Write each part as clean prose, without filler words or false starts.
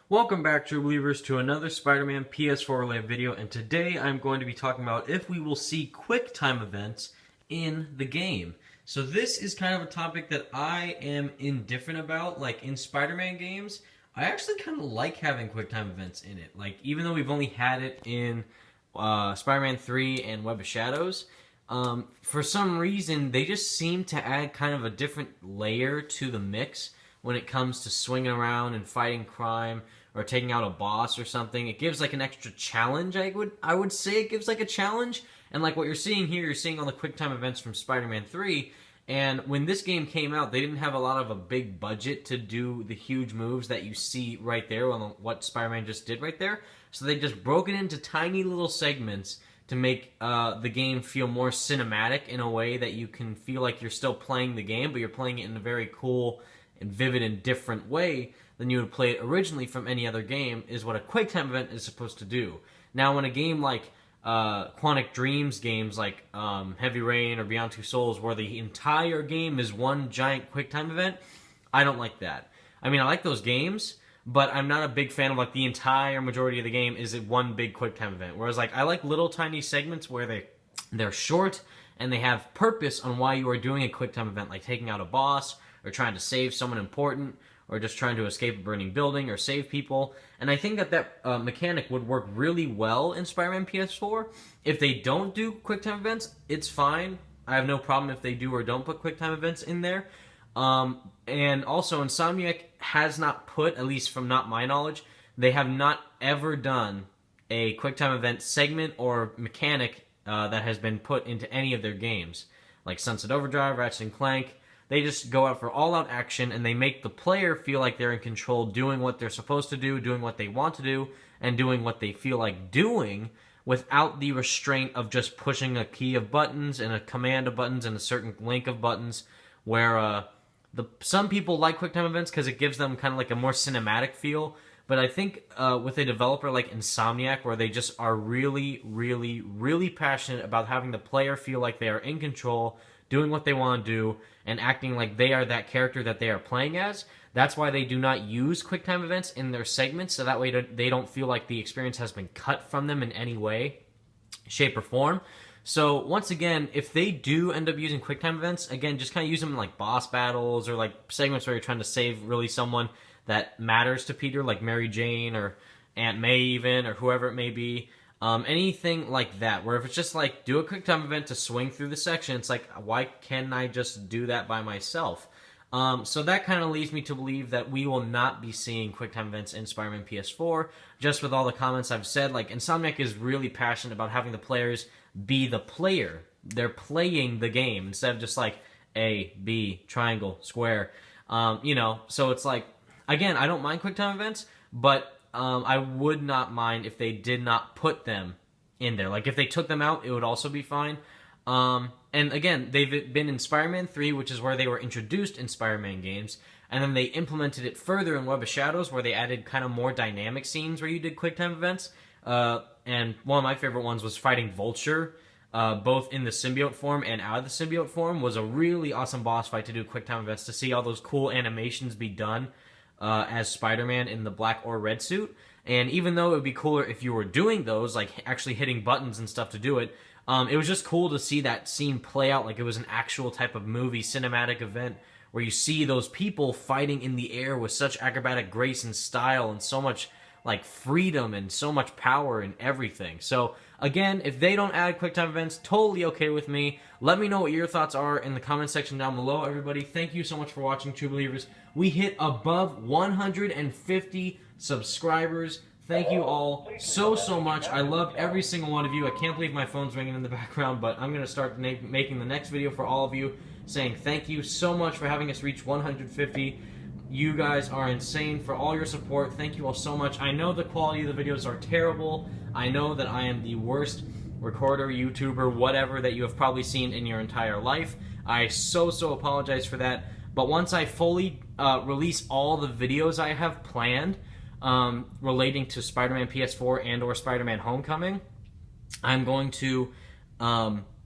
Welcome back, true believers, to another Spider-Man PS4 related video, and today I'm going to be talking about if we will see quick time events in the game. So this is kind of a topic that I am indifferent about. Like in Spider-Man games, I actually kind of like having quick time events in it. Like even though we've only had it in Spider-Man 3 and Web of Shadows, for some reason they just seem to add kind of a different layer to the mix when it comes to swinging around and fighting crime or taking out a boss or something. It gives like an extra challenge. I would say it gives like a challenge. And like what you're seeing here, you're seeing all the quick time events from Spider-Man 3. And when this game came out, they didn't have a lot of a big budget to do the huge moves that you see right there on what Spider-Man just did right there. So they just broke it into tiny little segments to make the game feel more cinematic in a way that you can feel like you're still playing the game, but you're playing it in a very cool and vivid and different way than you would play it originally from any other game, is what a quick time event is supposed to do. Now, when a game like Quantic Dreams games like Heavy Rain or Beyond Two Souls, where the entire game is one giant quick time event, I don't like that. I mean, I like those games, but I'm not a big fan of like the entire majority of the game is one big quick time event. Whereas like I like little tiny segments where they're short and they have purpose on why you are doing a quick time event, like taking out a boss or trying to save someone important, or just trying to escape a burning building or save people. And I think that mechanic would work really well in Spider-Man PS4. If they don't do QuickTime events, it's fine. I have no problem if they do or don't put QuickTime events in there. And also, Insomniac has not put, at least from not my knowledge, they have not ever done a QuickTime event segment or mechanic that has been put into any of their games. Like Sunset Overdrive, Ratchet & Clank. They just go out for all-out action, and they make the player feel like they're in control, doing what they're supposed to do, doing what they want to do, and doing what they feel like doing without the restraint of just pushing a key of buttons and a command of buttons and a certain link of buttons, where some people like QuickTime events because it gives them kind of like a more cinematic feel. But I think with a developer like Insomniac, where they just are really, really, really passionate about having the player feel like they are in control, doing what they want to do, and acting like they are that character that they are playing as. That's why they do not use QuickTime events in their segments, so that way they don't feel like the experience has been cut from them in any way, shape, or form. So once again, if they do end up using QuickTime events, again, just kind of use them in like boss battles or like segments where you're trying to save really someone that matters to Peter, like Mary Jane or Aunt May even, or whoever it may be. Anything like that, where if it's just like, do a quick time event to swing through the section, it's like, why can't I just do that by myself? So that kind of leads me to believe that we will not be seeing quick time events in Spider-Man PS4, just with all the comments I've said. Like, Insomniac is really passionate about having the players be the player. They're playing the game, instead of just like, A, B, triangle, square. So it's like, again, I don't mind quick time events, but I would not mind if they did not put them in there. Like, if they took them out, it would also be fine. And again, they've been in Spider-Man 3, which is where they were introduced in Spider-Man games, and then they implemented it further in Web of Shadows, where they added kind of more dynamic scenes where you did QuickTime events. And one of my favorite ones was fighting Vulture, both in the symbiote form and out of the symbiote form, was a really awesome boss fight to do QuickTime events, to see all those cool animations be done as Spider-Man in the black or red suit. And even though it would be cooler if you were doing those, like actually hitting buttons and stuff to do it, it was just cool to see that scene play out like it was an actual type of movie cinematic event, where you see those people fighting in the air with such acrobatic grace and style and so much like freedom and so much power and everything. So again, if they don't add QuickTime events, totally okay with me. Let me know what your thoughts are in the comment section down below, everybody. Thank you so much for watching, True Believers. We hit above 150 subscribers. Thank you all so much. I love every single one of you. I can't believe my phone's ringing in the background, but I'm going to start making the next video for all of you, saying thank you so much for having us reach 150. You guys are insane for all your support. Thank you all so much. I know the quality of the videos are terrible. I know that I am the worst recorder, YouTuber, whatever that you have probably seen in your entire life. I so apologize for that. But once I fully release all the videos I have planned relating to Spider-Man PS4 and or Spider-Man Homecoming, I'm going to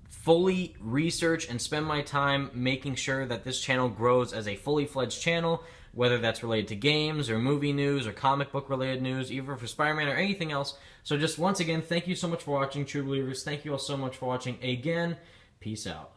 fully research and spend my time making sure that this channel grows as a fully fledged channel, whether that's related to games or movie news or comic book related news, even for Spider-Man or anything else. So just once again, thank you so much for watching, true believers. Thank you all so much for watching again. Peace out.